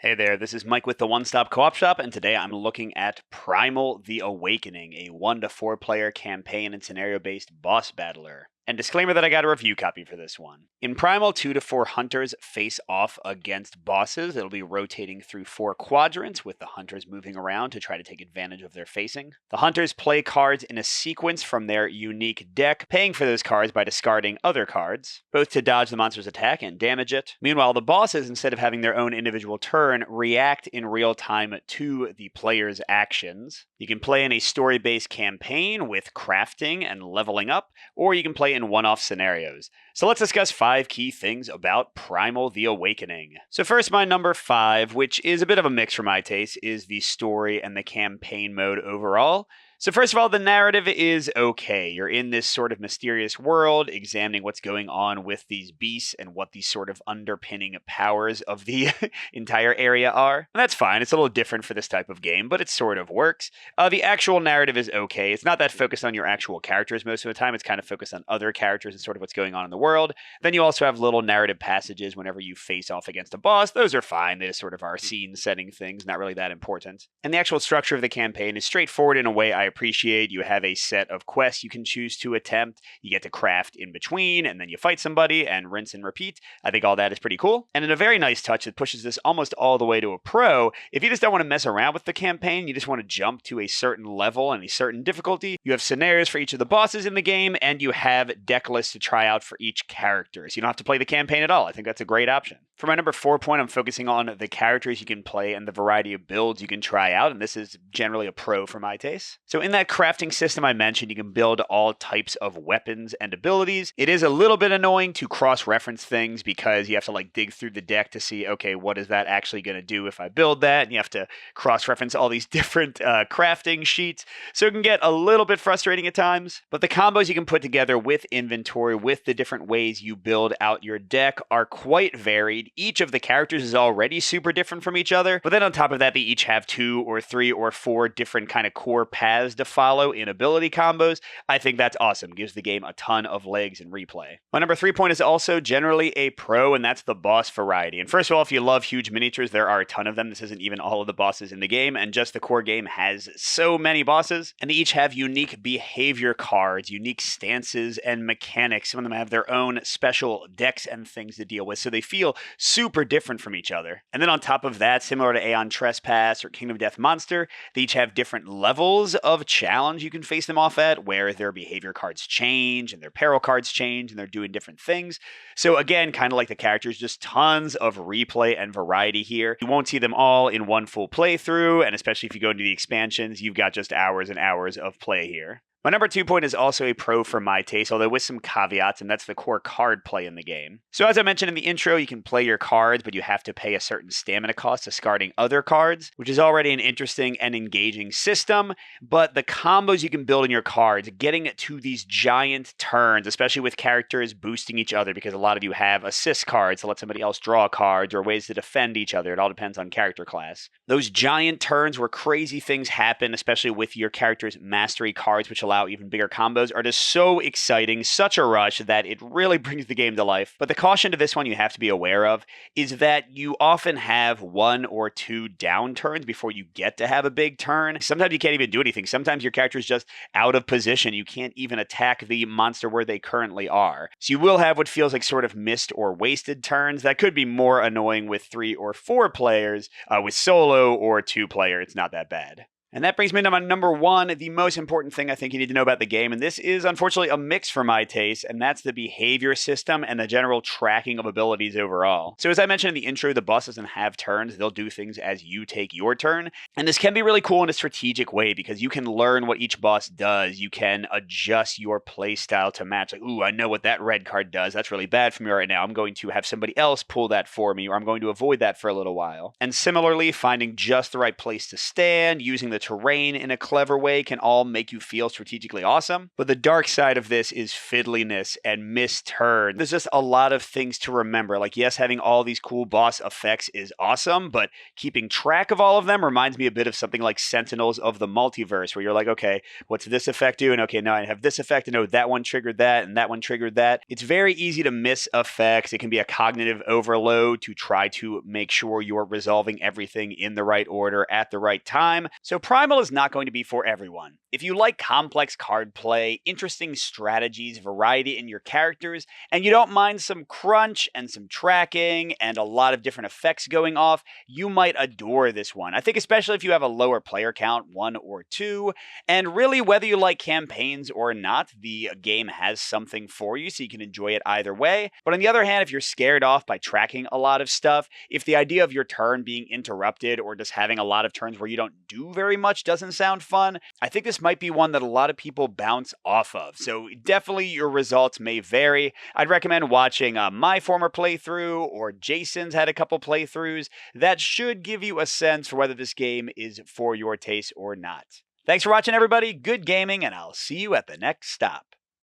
Hey there, this is Mike with the One Stop Co-op Shop, and today I'm looking at Primal: The Awakening, a 1 to 4 player campaign and scenario-based boss battler. And disclaimer that I got a review copy for this one. In Primal, 2 to 4 hunters face off against bosses. It'll be rotating through 4 quadrants, with the hunters moving around to try to take advantage of their facing. The hunters play cards in a sequence from their unique deck, paying for those cards by discarding other cards, both to dodge the monster's attack and damage it. Meanwhile, the bosses, instead of having their own individual turn, react in real time to the player's actions. You can play in a story-based campaign with crafting and leveling up, or you can play in one-off scenarios. So let's discuss 5 key things about Primal: The Awakening. So first, my number 5, which is a bit of a mix for my taste, is the story and the campaign mode overall. So first of all, the narrative is okay. You're in this sort of mysterious world, examining what's going on with these beasts and what these sort of underpinning powers of the entire area are. And that's fine. It's a little different for this type of game, but it sort of works. The actual narrative is okay. It's not that focused on your actual characters most of the time. It's kind of focused on other characters and sort of what's going on in the world. Then you also have little narrative passages whenever you face off against a boss. Those are fine. They just sort of are scene-setting things, not really that important. And the actual structure of the campaign is straightforward in a way I appreciate. You have a set of quests you can choose to attempt. You get to craft in between, and then you fight somebody and rinse and repeat. I think all that is pretty cool. And in a very nice touch that pushes this almost all the way to a pro, if you just don't want to mess around with the campaign, you just want to jump to a certain level and a certain difficulty, you have scenarios for each of the bosses in the game, and you have deck lists to try out for each character. So you don't have to play the campaign at all. I think that's a great option. For my number 4 point, I'm focusing on the characters you can play and the variety of builds you can try out, and this is generally a pro for my taste. So in that crafting system I mentioned, you can build all types of weapons and abilities. It is a little bit annoying to cross-reference things because you have to dig through the deck to see, okay, what is that actually going to do if I build that? And you have to cross-reference all these different crafting sheets. So it can get a little bit frustrating at times, but the combos you can put together with inventory, with the different ways you build out your deck, are quite varied. Each of the characters is already super different from each other, but then on top of that, they each have 2 or 3 or 4 different kind of core paths to follow in ability combos. I think that's awesome. Gives the game a ton of legs in replay. My number 3 point is also generally a pro, and that's the boss variety. And first of all, if you love huge miniatures, there are a ton of them. This isn't even all of the bosses in the game, and just the core game has so many bosses, and they each have unique behavior cards, unique stances and mechanics. Some of them have their own special decks and things to deal with, so they feel super different from each other. And then on top of that, similar to Aeon Trespass or Kingdom Death Monster, they each have different levels of challenge you can face them off at, where their behavior cards change and their peril cards change and they're doing different things. So again, kind of like the characters, just tons of replay and variety here. You won't see them all in one full playthrough, and especially if you go into the expansions, you've got just hours and hours of play here. My number 2 point is also a pro for my taste, although with some caveats, and that's the core card play in the game. So as I mentioned in the intro, you can play your cards, but you have to pay a certain stamina cost discarding other cards, which is already an interesting and engaging system. But the combos you can build in your cards, getting to these giant turns, especially with characters boosting each other, because a lot of you have assist cards to let somebody else draw cards or ways to defend each other. It all depends on character class. Those giant turns where crazy things happen, especially with your character's mastery cards, which allow even bigger combos, are just so exciting, such a rush that it really brings the game to life. But the caution to this one you have to be aware of is that you often have 1 or 2 downturns before you get to have a big turn. Sometimes you can't even do anything. Sometimes your character is just out of position. You can't even attack the monster where they currently are. So you will have what feels like sort of missed or wasted turns. That could be more annoying with 3 or 4 players. With solo or 2 player, it's not that bad. And that brings me to my number 1, the most important thing I think you need to know about the game, and this is unfortunately a mix for my taste, and that's the behavior system and the general tracking of abilities overall. So as I mentioned in the intro, the boss doesn't have turns. They'll do things as you take your turn, and this can be really cool in a strategic way because you can learn what each boss does. You can adjust your play style to match, like, ooh, I know what that red card does. That's really bad for me right now. I'm going to have somebody else pull that for me, or I'm going to avoid that for a little while. And similarly, finding just the right place to stand, using the the terrain in a clever way can all make you feel strategically awesome. But the dark side of this is fiddliness and missed turns. There's just a lot of things to remember. Like, yes, having all these cool boss effects is awesome, but keeping track of all of them reminds me a bit of something like Sentinels of the Multiverse, where you're like, okay, what's this effect doing? Okay, now I have this effect, and no, that one triggered that, and that one triggered that. It's very easy to miss effects. It can be a cognitive overload to try to make sure you're resolving everything in the right order at the right time. So Primal is not going to be for everyone. If you like complex card play, interesting strategies, variety in your characters, and you don't mind some crunch and some tracking and a lot of different effects going off, you might adore this one. I think especially if you have a lower player count, 1 or 2, and really whether you like campaigns or not, the game has something for you so you can enjoy it either way. But on the other hand, if you're scared off by tracking a lot of stuff, if the idea of your turn being interrupted or just having a lot of turns where you don't do very much doesn't sound fun, I think this might be one that a lot of people bounce off of. So definitely your results may vary. I'd recommend watching my former playthrough or Jason's had a couple playthroughs. That should give you a sense for whether this game is for your taste or not. Thanks for watching, everybody. Good gaming, and I'll see you at the next stop.